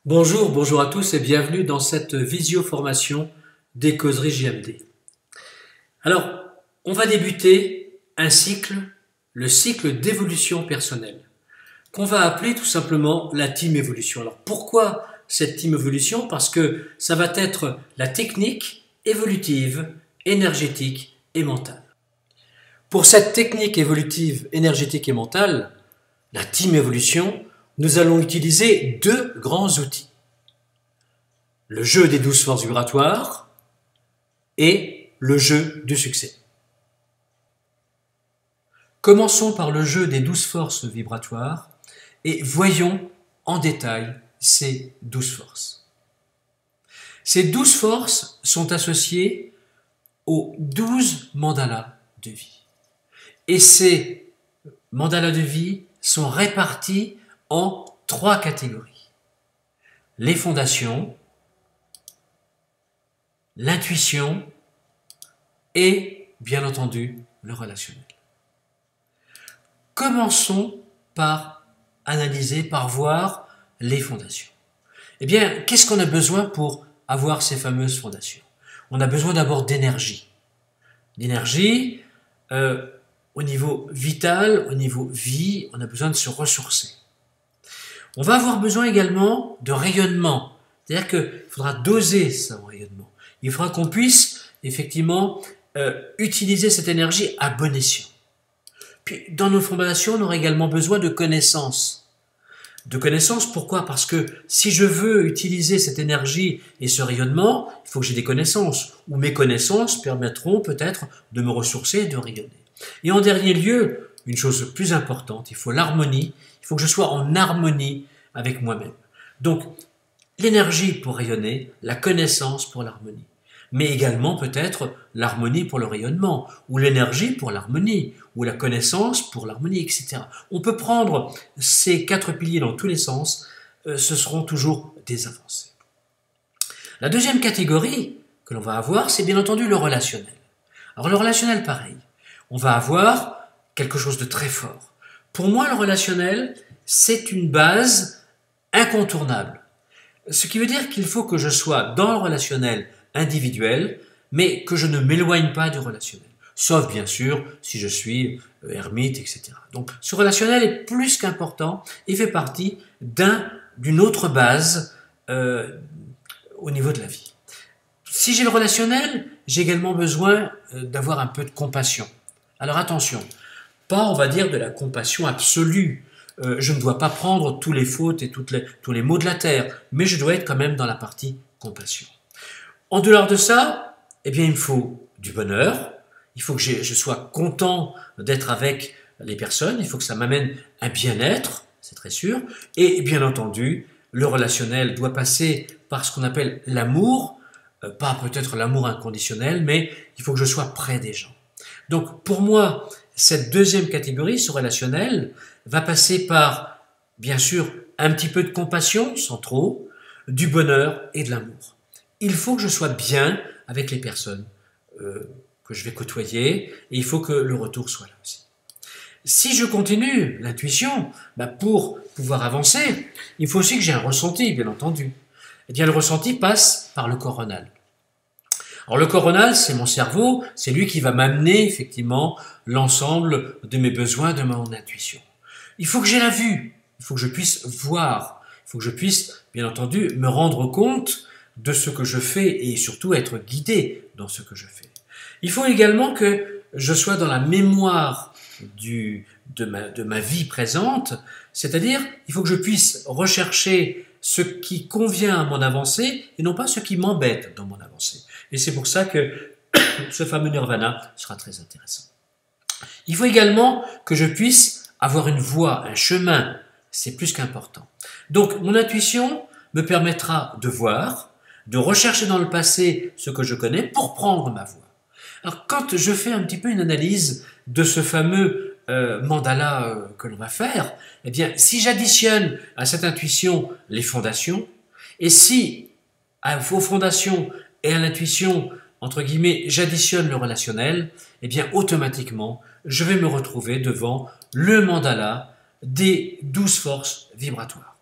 Bonjour à tous et bienvenue dans cette visio-formation des causeries JMD. Alors, on va débuter un cycle, le cycle d'évolution personnelle, qu'on va appeler tout simplement la team évolution. Alors, pourquoi cette team évolution? Parce que ça va être la technique évolutive, énergétique et mentale. Pour cette technique évolutive, énergétique et mentale, la team évolution, nous allons utiliser deux grands outils. Le jeu des 12 forces vibratoires et le jeu du succès. Commençons par le jeu des 12 forces vibratoires et voyons en détail ces 12 forces. Ces 12 forces sont associées aux 12 mandalas de vie. Et ces mandalas de vie sont répartis en trois catégories. Les fondations, l'intuition et, bien entendu, le relationnel. Commençons par analyser, par voir les fondations. Eh bien, qu'est-ce qu'on a besoin pour avoir ces fameuses fondations? On a besoin d'abord d'énergie. D'énergie au niveau vital, au niveau vie, on a besoin de se ressourcer. On va avoir besoin également de rayonnement. C'est-à-dire qu'il faudra doser son rayonnement. Il faudra qu'on puisse effectivement utiliser cette énergie à bon escient. Puis dans nos fondations, on aura également besoin de connaissances. De connaissances, pourquoi? Parce que si je veux utiliser cette énergie et ce rayonnement, il faut que j'ai des connaissances. Ou mes connaissances permettront peut-être de me ressourcer et de rayonner. Et en dernier lieu, une chose plus importante, il faut l'harmonie. Il faut que je sois en harmonie avec moi-même. Donc, l'énergie pour rayonner, la connaissance pour l'harmonie. Mais également peut-être l'harmonie pour le rayonnement, ou l'énergie pour l'harmonie, ou la connaissance pour l'harmonie, etc. On peut prendre ces quatre piliers dans tous les sens, ce seront toujours des avancées. La deuxième catégorie que l'on va avoir, c'est bien entendu le relationnel. Alors le relationnel, pareil. On va avoir quelque chose de très fort. Pour moi, le relationnel, c'est une base incontournable. Ce qui veut dire qu'il faut que je sois dans le relationnel individuel, mais que je ne m'éloigne pas du relationnel. Sauf, bien sûr, si je suis ermite, etc. Donc, ce relationnel est plus qu'important et fait partie d'une autre base au niveau de la vie. Si j'ai le relationnel, j'ai également besoin d'avoir un peu de compassion. Alors attention, pas, on va dire, de la compassion absolue. Je ne dois pas prendre tous les fautes et tous les maux de la terre, mais je dois être quand même dans la partie compassion. En dehors de ça, eh bien, il me faut du bonheur, il faut que je sois content d'être avec les personnes, il faut que ça m'amène un bien-être, c'est très sûr, et bien entendu, le relationnel doit passer par ce qu'on appelle l'amour, pas peut-être l'amour inconditionnel, mais il faut que je sois près des gens. Donc, pour moi, cette deuxième catégorie, ce relationnel, va passer par, bien sûr, un petit peu de compassion, sans trop, du bonheur et de l'amour. Il faut que je sois bien avec les personnes que je vais côtoyer, et il faut que le retour soit là aussi. Si je continue l'intuition, pour pouvoir avancer, il faut aussi que j'ai un ressenti, bien entendu. Eh bien, le ressenti passe par le coronal. Alors le coronal, c'est mon cerveau, c'est lui qui va m'amener effectivement l'ensemble de mes besoins, de mon intuition. Il faut que j'ai la vue, il faut que je puisse voir, il faut que je puisse, bien entendu, me rendre compte de ce que je fais et surtout être guidé dans ce que je fais. Il faut également que je sois dans la mémoire de ma vie présente, c'est-à-dire il faut que je puisse rechercher ce qui convient à mon avancée et non pas ce qui m'embête dans mon avancée. Et c'est pour ça que ce fameux nirvana sera très intéressant. Il faut également que je puisse avoir une voie, un chemin, c'est plus qu'important. Donc mon intuition me permettra de voir, de rechercher dans le passé ce que je connais pour prendre ma voie. Alors quand je fais un petit peu une analyse de ce fameux mandala que l'on va faire, eh bien si j'additionne à cette intuition les fondations, et si aux fondations et à l'intuition, entre guillemets, j'additionne le relationnel, eh bien automatiquement, je vais me retrouver devant le mandala des 12 forces vibratoires.